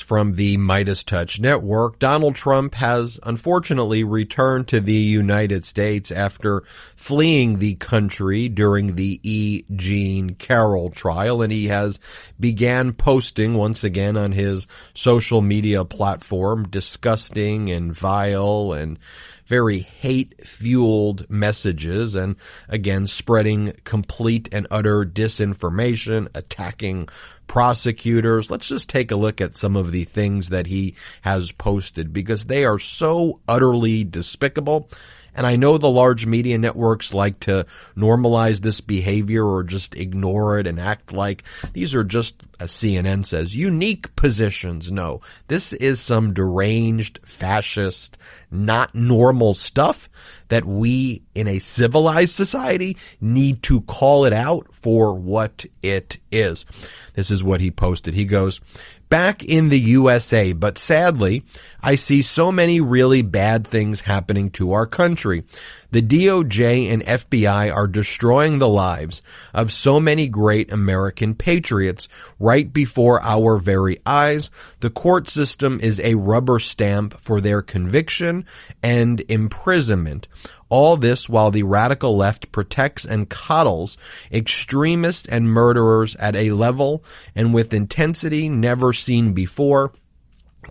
from the Midas Touch Network. Donald Trump has unfortunately returned to the United States after fleeing the country during the E. Jean Carroll trial, and he has began posting once again on his social media platform disgusting and vile and very hate-fueled messages, and again spreading complete and utter disinformation, attacking prosecutors. Let's just take a look at some of the things that he has posted, because they are so utterly despicable. And I know the large media networks like to normalize this behavior or just ignore it and act like these are just, as CNN says, unique positions. No, this is some deranged, fascist, not normal stuff that we in a civilized society need to call it out for what it is. This is what he posted. He goes, "Back in the USA, but sadly, I see so many really bad things happening to our country. The DOJ and FBI are destroying the lives of so many great American patriots right before our very eyes. The court system is a rubber stamp for their conviction and imprisonment. All this while the radical left protects and coddles extremists and murderers at a level and with intensity never seen before.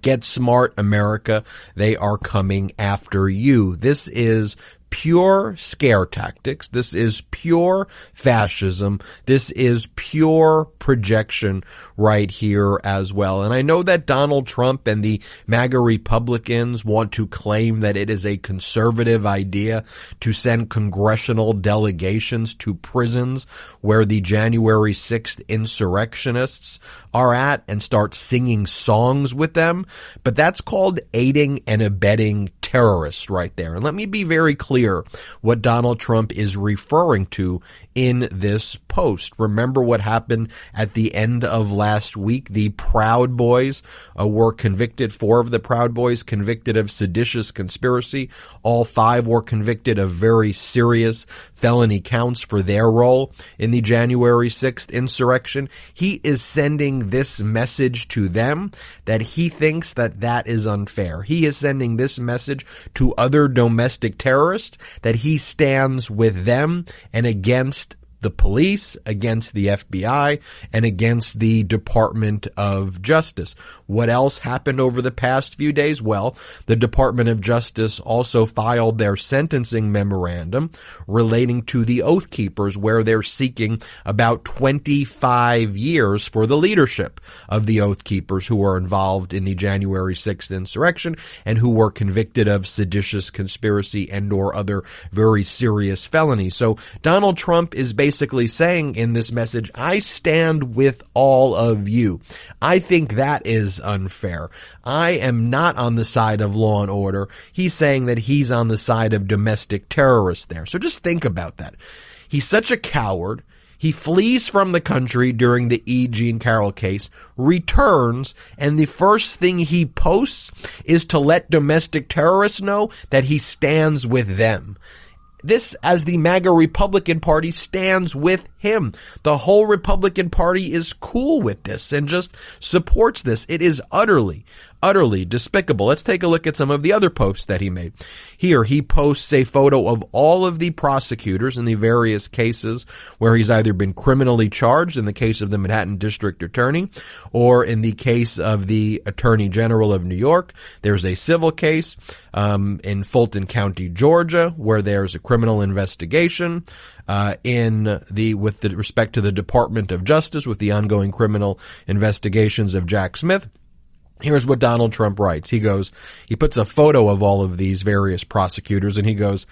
Get smart, America. They are coming after you." This is pure scare tactics. This is pure fascism. This is pure projection right here as well. And I know that Donald Trump and the MAGA Republicans want to claim that it is a conservative idea to send congressional delegations to prisons where the January 6th insurrectionists are at and start singing songs with them. But that's called aiding and abetting terrorists right there. And let me be very clear what Donald Trump is referring to in this post. Remember what happened at the end of last week? The Proud Boys were convicted. 4 of the Proud Boys convicted of seditious conspiracy. All 5 were convicted of very serious felony counts for their role in the January 6th insurrection. He is sending this message to them that he thinks that that is unfair. He is sending this message to other domestic terrorists that he stands with them and against the police, against the FBI, and against the Department of Justice. What else happened over the past few days? Well, the Department of Justice also filed their sentencing memorandum relating to the Oath Keepers, where they're seeking about 25 years for the leadership of the Oath Keepers who were involved in the January 6th insurrection and who were convicted of seditious conspiracy and or other very serious felonies. So Donald Trump is basically saying in this message, I stand with all of you. I think that is unfair. I am not on the side of law and order. He's saying that he's on the side of domestic terrorists there. So just think about that. He's such a coward. He flees from the country during the E. Jean Carroll case, returns, and the first thing he posts is to let domestic terrorists know that he stands with them. This, as the MAGA Republican Party, stands with him. The whole Republican Party is cool with this and just supports this. It is utterly despicable. Let's take a look at some of the other posts that he made. Here, he posts a photo of all of the prosecutors in the various cases where he's either been criminally charged in the case of the Manhattan District Attorney or in the case of the Attorney General of New York. There's a civil case in Fulton County, Georgia, where there's a criminal investigation with respect to the Department of Justice with the ongoing criminal investigations of Jack Smith. Here's what Donald Trump writes. He puts a photo of all of these various prosecutors and he goes,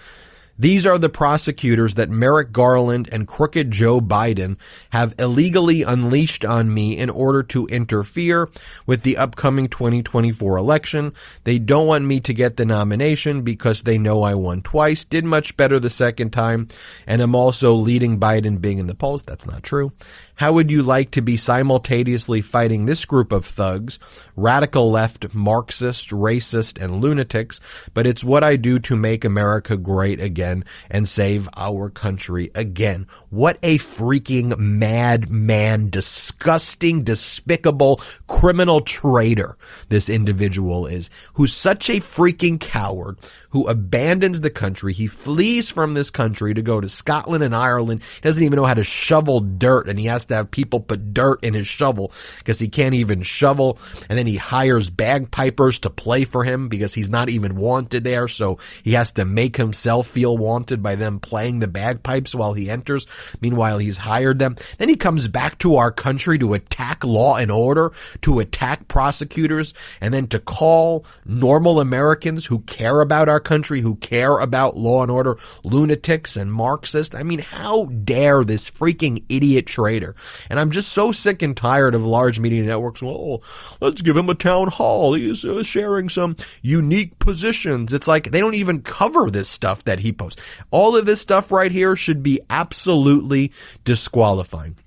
"These are the prosecutors that Merrick Garland and crooked Joe Biden have illegally unleashed on me in order to interfere with the upcoming 2024 election. They don't want me to get the nomination because they know I won twice, did much better the second time, and I'm also leading Biden being in the polls." That's not true. "How would you like to be simultaneously fighting this group of thugs, radical left, Marxist, racist, and lunatics? But it's what I do to make America great again. again and save our country again. What a freaking madman, disgusting, despicable, criminal traitor this individual is, who's such a freaking coward, who abandons the country. He flees from this country to go to Scotland and Ireland. He doesn't even know how to shovel dirt, and he has to have people put dirt in his shovel because he can't even shovel. And then he hires bagpipers to play for him because he's not even wanted there, so he has to make himself feel wanted by them playing the bagpipes while he enters. Meanwhile, he's hired them. Then he comes back to our country to attack law and order, to attack prosecutors, and then to call normal Americans who care about our country, who care about law and order, lunatics and Marxists. I mean, how dare this freaking idiot traitor? And I'm just so sick and tired of large media networks. Well, let's give him a town hall. He's sharing some unique positions. It's like they don't even cover this stuff that he posts. All of this stuff right here should be absolutely disqualifying.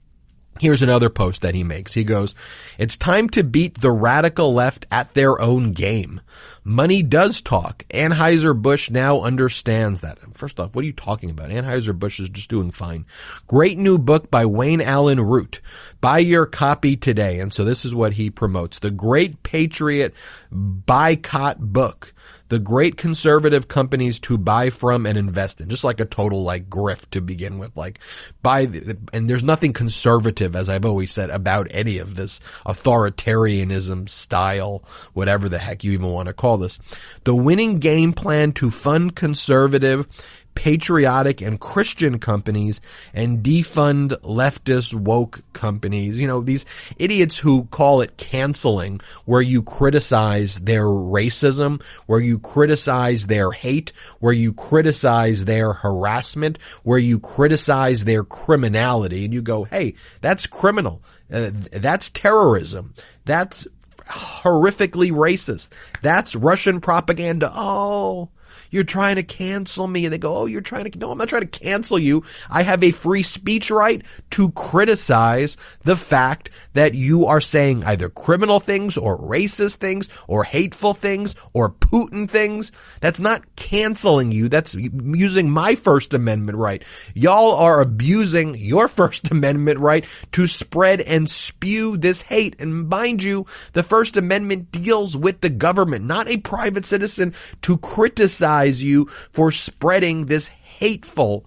Here's another post that he makes. He goes, "It's time to beat the radical left at their own game. Money does talk. Anheuser-Busch now understands that." First off, what are you talking about? Anheuser-Busch is just doing fine. "Great new book by Wayne Allen Root. Buy your copy today." And so this is what he promotes. The Great Patriot Boycott Book. The great conservative companies to buy from and invest in. Just like a total grift to begin with. And there's nothing conservative, as I've always said, about any of this authoritarianism style, whatever the heck you even want to call this. The winning game plan to fund conservative, patriotic, and Christian companies and defund leftist woke companies. These idiots who call it canceling, where you criticize their racism, where you criticize their hate, where you criticize their harassment, where you criticize their criminality, and you go, hey, that's criminal. That's terrorism. That's horrifically racist. That's Russian propaganda. Oh, you're trying to cancel me. And they go, oh, you're trying to, no, I'm not trying to cancel you. I have a free speech right to criticize the fact that you are saying either criminal things or racist things or hateful things or Putin things. That's not canceling you. That's using my First Amendment right. Y'all are abusing your First Amendment right to spread and spew this hate. And mind you, the First Amendment deals with the government, not a private citizen, to criticize you for spreading this hateful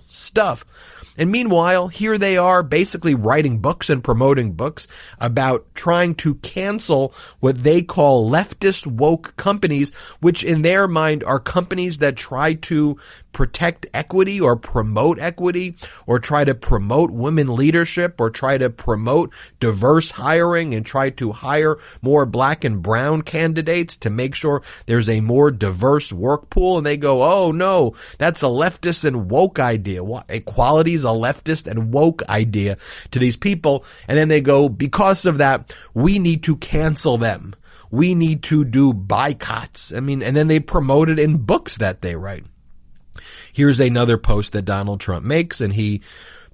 stuff. And meanwhile, here they are basically writing books and promoting books about trying to cancel what they call leftist woke companies, which in their mind are companies that try to protect equity or promote equity or try to promote women leadership or try to promote diverse hiring and try to hire more black and brown candidates to make sure there's a more diverse work pool. And they go, oh no, that's a leftist and woke idea. Equality is a leftist and woke idea to these people. And then they go, because of that, we need to cancel them. We need to do boycotts. And then they promote it in books that they write. Here's another post that Donald Trump makes, and he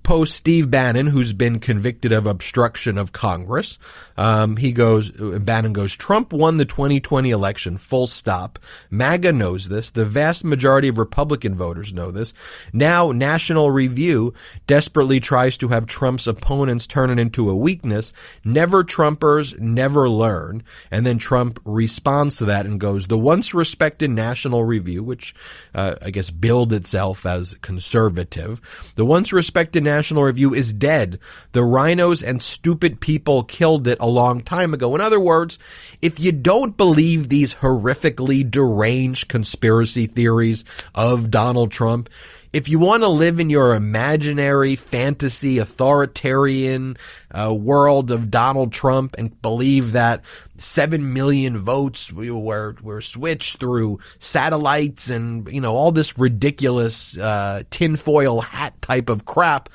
posts Steve Bannon, who's been convicted of obstruction of Congress. Bannon goes, Trump won the 2020 election, full stop. MAGA knows this. The vast majority of Republican voters know this. Now, National Review desperately tries to have Trump's opponents turn it into a weakness. Never Trumpers, never learn. And then Trump responds to that and goes, the once respected National Review, which I guess billed itself as conservative, the once respected National Review is dead. The rhinos and stupid people killed it a long time ago. In other words, if you don't believe these horrifically deranged conspiracy theories of Donald Trump, if you want to live in your imaginary fantasy authoritarian world of Donald Trump and believe that 7 million votes were switched through satellites and, all this ridiculous tinfoil hat type of crap,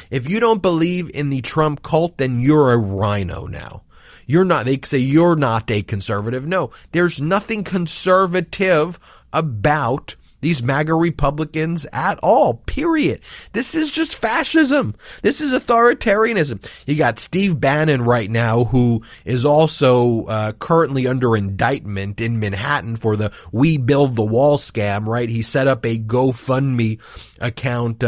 if you don't believe in the Trump cult, then you're a rhino now. You're not, they say you're not a conservative. No, there's nothing conservative about these MAGA Republicans at all, period. This is just fascism. This is authoritarianism. You got Steve Bannon right now, who is also currently under indictment in Manhattan for the We Build the Wall scam, right? He set up a GoFundMe account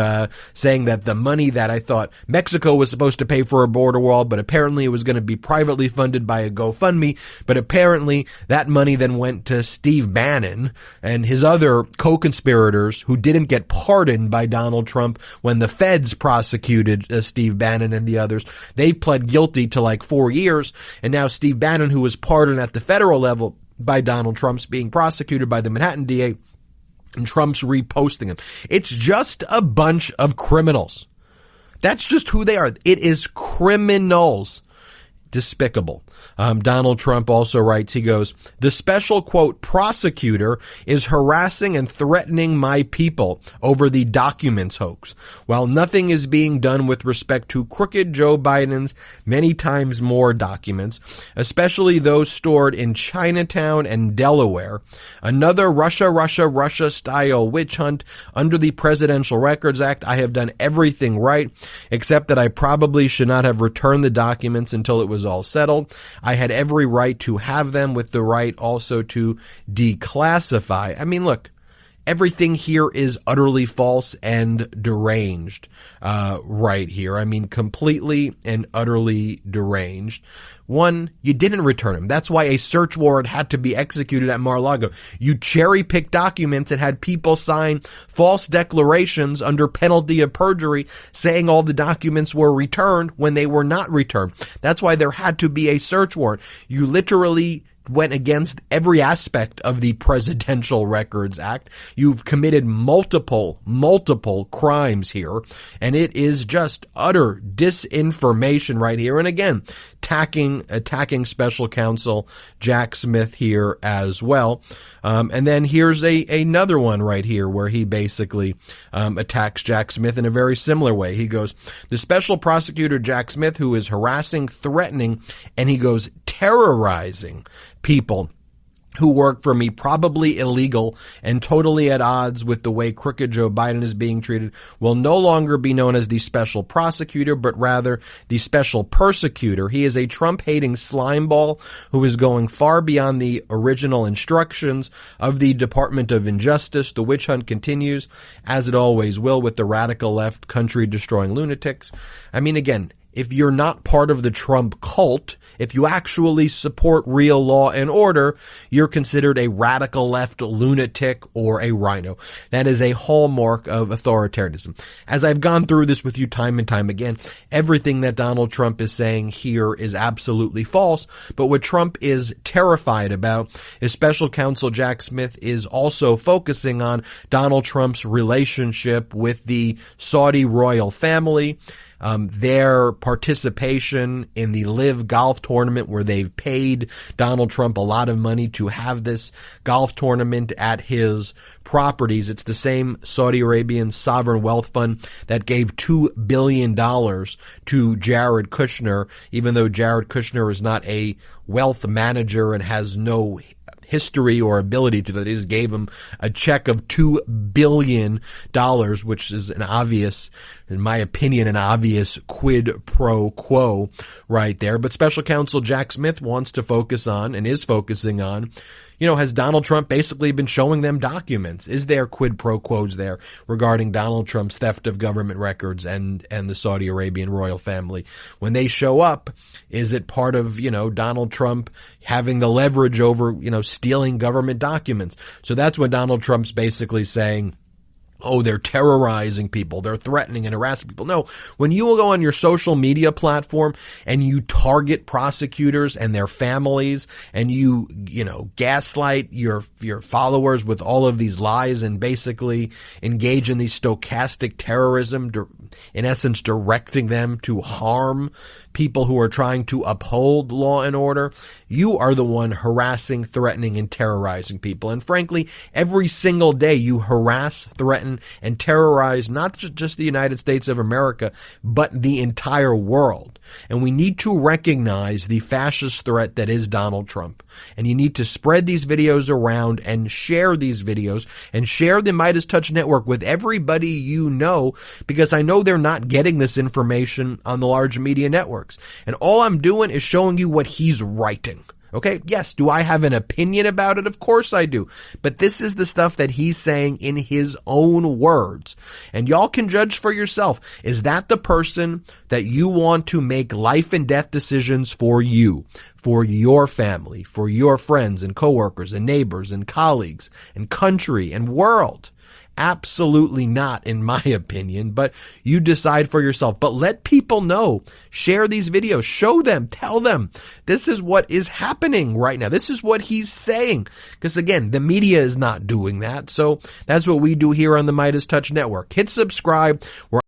saying that the money that I thought Mexico was supposed to pay for a border wall, but apparently it was going to be privately funded by a GoFundMe, but apparently that money then went to Steve Bannon and his other co-conspirators who didn't get pardoned by Donald Trump when the feds prosecuted Steve Bannon and the others. They pled guilty to like 4 years, and now Steve Bannon, who was pardoned at the federal level by Donald Trump's being prosecuted by the Manhattan DA, and Trump's reposting him. It's just a bunch of criminals. That's just who they are. It is criminals. Despicable. Donald Trump also writes, he goes, the special, quote, prosecutor is harassing and threatening my people over the documents hoax, while nothing is being done with respect to crooked Joe Biden's many times more documents, especially those stored in Chinatown and Delaware. Another Russia style witch hunt under the Presidential Records Act. I have done everything right, except that I probably should not have returned the documents until it was all settled. I had every right to have them, with the right also to declassify. I mean, look, everything here is utterly false and deranged, right here. I mean, completely and utterly deranged. One, you didn't return them. That's why a search warrant had to be executed at Mar-a-Lago. You cherry-picked documents and had people sign false declarations under penalty of perjury saying all the documents were returned when they were not returned. That's why there had to be a search warrant. You literally went against every aspect of the Presidential Records Act. You've committed multiple crimes here, and it is just utter disinformation right here. And again, attacking special counsel Jack Smith here as well. And then here's another one right here where he basically attacks Jack Smith in a very similar way. He goes, the special prosecutor Jack Smith, who is harassing, threatening, and he goes terrorizing people who work for me, probably illegal and totally at odds with the way crooked Joe Biden is being treated, will no longer be known as the special prosecutor, but rather the special persecutor. He is a Trump-hating slimeball who is going far beyond the original instructions of the Department of Injustice. The witch hunt continues, as it always will, with the radical left country-destroying lunatics. I mean, again, if you're not part of the Trump cult, if you actually support real law and order, you're considered a radical left lunatic or a rhino. That is a hallmark of authoritarianism. As I've gone through this with you time and time again, everything that Donald Trump is saying here is absolutely false. But what Trump is terrified about is special counsel Jack Smith is also focusing on Donald Trump's relationship with the Saudi royal family. Their participation in the Live Golf Tournament, where they've paid Donald Trump a lot of money to have this golf tournament at his properties. It's the same Saudi Arabian sovereign wealth fund that gave $2 billion to Jared Kushner, even though Jared Kushner is not a wealth manager and has no history or ability to. That is, gave him a check of $2 billion, which is an obvious, in my opinion, an obvious quid pro quo right there. But special counsel Jack Smith wants to focus on, and is focusing on, has Donald Trump basically been showing them documents? Is there quid pro quos there regarding Donald Trump's theft of government records and the Saudi Arabian royal family? When they show up, is it part of, Donald Trump having the leverage over, stealing government documents? So that's what Donald Trump's basically saying. Oh, they're terrorizing people. They're threatening and harassing people. No, when you will go on your social media platform and you target prosecutors and their families and you gaslight your followers with all of these lies and basically engage in these stochastic terrorism, in essence directing them to harm people who are trying to uphold law and order. You are the one harassing, threatening, and terrorizing people. And frankly, every single day you harass, threaten, and terrorize not just the United States of America, but the entire world. And we need to recognize the fascist threat that is Donald Trump. And you need to spread these videos around and share these videos and share the Midas Touch Network with everybody you know, because I know they're not getting this information on the large media networks. And all I'm doing is showing you what he's writing. Okay, yes, do I have an opinion about it? Of course I do. But this is the stuff that he's saying in his own words. And y'all can judge for yourself. Is that the person that you want to make life and death decisions for you, for your family, for your friends and coworkers and neighbors and colleagues and country and world? Absolutely not, in my opinion, but you decide for yourself. But let people know. Share these videos. Show them. Tell them. This is what is happening right now. This is what he's saying. Because again, the media is not doing that. So that's what we do here on the Midas Touch Network. Hit subscribe. We're